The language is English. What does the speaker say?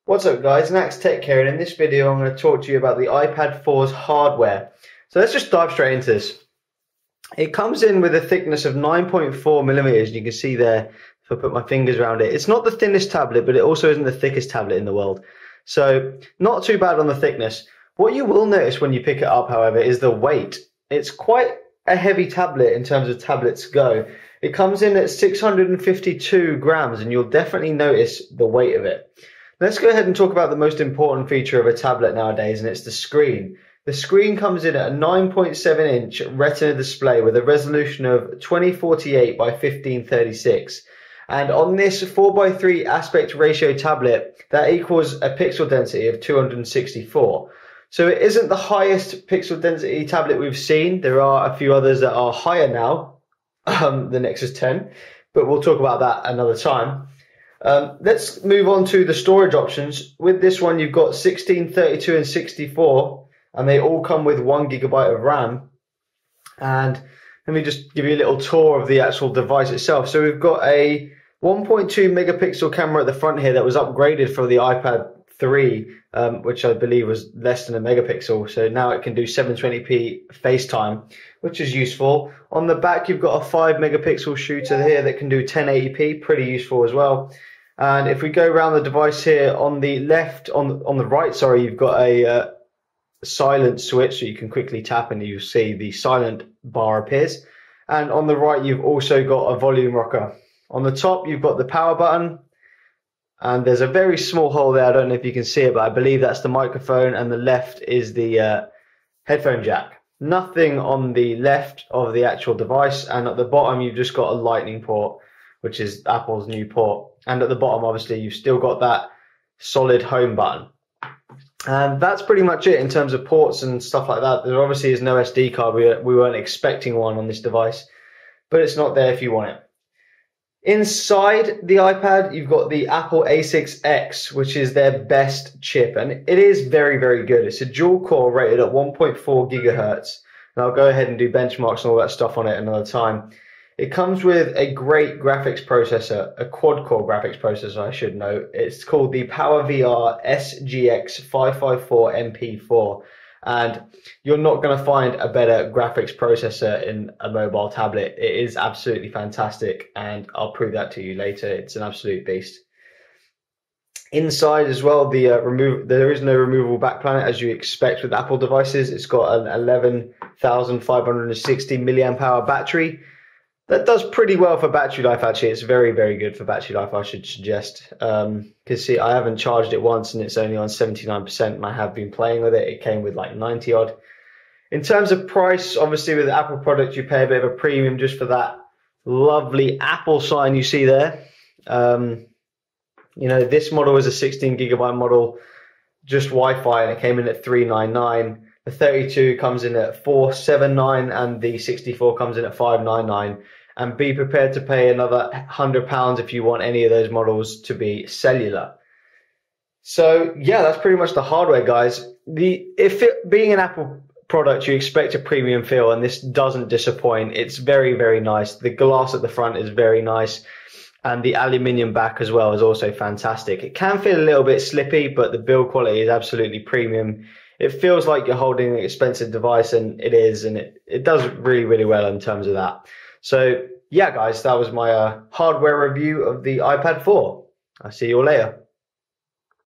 What's up guys, Nax Tech here, and in this video I'm going to talk to you about the iPad 4's hardware. So let's just dive straight into this. It comes in with a thickness of 9.4 millimeters. You can see there, if I put my fingers around it, it's not the thinnest tablet, but it also isn't the thickest tablet in the world. So not too bad on the thickness. What you will notice when you pick it up, however, is the weight. It's quite a heavy tablet in terms of tablets go. It comes in at 652 grams, and you'll definitely notice the weight of it. Let's go ahead and talk about the most important feature of a tablet nowadays, and it's the screen. The screen comes in at a 9.7-inch Retina display with a resolution of 2048 by 1536. And on this 4:3 aspect ratio tablet, that equals a pixel density of 264. So it isn't the highest pixel density tablet we've seen. There are a few others that are higher now, the Nexus 10, but we'll talk about that another time. Let's move on to the storage options. With this one, you've got 16, 32, and 64, and they all come with 1 GB of RAM. And let me just give you a little tour of the actual device itself. So we've got a 1.2 megapixel camera at the front here that was upgraded for the iPad 3, which I believe was less than a megapixel. So now it can do 720p FaceTime, which is useful. On the back, you've got a 5 megapixel shooter here that can do 1080p, pretty useful as well. And if we go around the device here, on the left, on the right, sorry, you've got a silent switch, so you can quickly tap and you see the silent bar appears. And on the right, you've also got a volume rocker. On the top, you've got the power button, and there's a very small hole there. I don't know if you can see it, but I believe that's the microphone, and the left is the headphone jack. Nothing on the left of the actual device, and at the bottom, you've just got a lightning port, which is Apple's new port. And at the bottom, obviously, you've still got that solid home button. And that's pretty much it in terms of ports and stuff like that. There obviously is no SD card. We weren't expecting one on this device, but it's not there if you want it. Inside the iPad, you've got the Apple A6X, which is their best chip. And it is very, very good. It's a dual core rated at 1.4 gigahertz. And I'll go ahead and do benchmarks and all that stuff on it another time. It comes with a great graphics processor, a quad-core graphics processor, I should note. It's called the PowerVR SGX 554 MP4, and you're not going to find a better graphics processor in a mobile tablet. It is absolutely fantastic, and I'll prove that to you later. It's an absolute beast. Inside as well, there is no removable back panel as you expect with Apple devices. It's got an 11,560 milliamp hour battery. That does pretty well for battery life, actually. It's very, very good for battery life, I should suggest. Because see, I haven't charged it once and it's only on 79%, and I have been playing with it. It came with like 90 odd. In terms of price, obviously with the Apple product, you pay a bit of a premium just for that lovely Apple sign you see there. You know, this model is a 16 gigabyte model, just Wi-Fi, and it came in at $399. The 32 comes in at $479, and the 64 comes in at $599. And be prepared to pay another £100 if you want any of those models to be cellular. So yeah, that's pretty much the hardware, guys. Being an Apple product, you expect a premium feel, and this doesn't disappoint. It's very, very nice. The glass at the front is very nice, and the aluminium back as well is also fantastic. It can feel a little bit slippy, but the build quality is absolutely premium. It feels like you're holding an expensive device, and it is, and it does really, really well in terms of that. So yeah, guys, that was my hardware review of the iPad 4. I'll see you all later.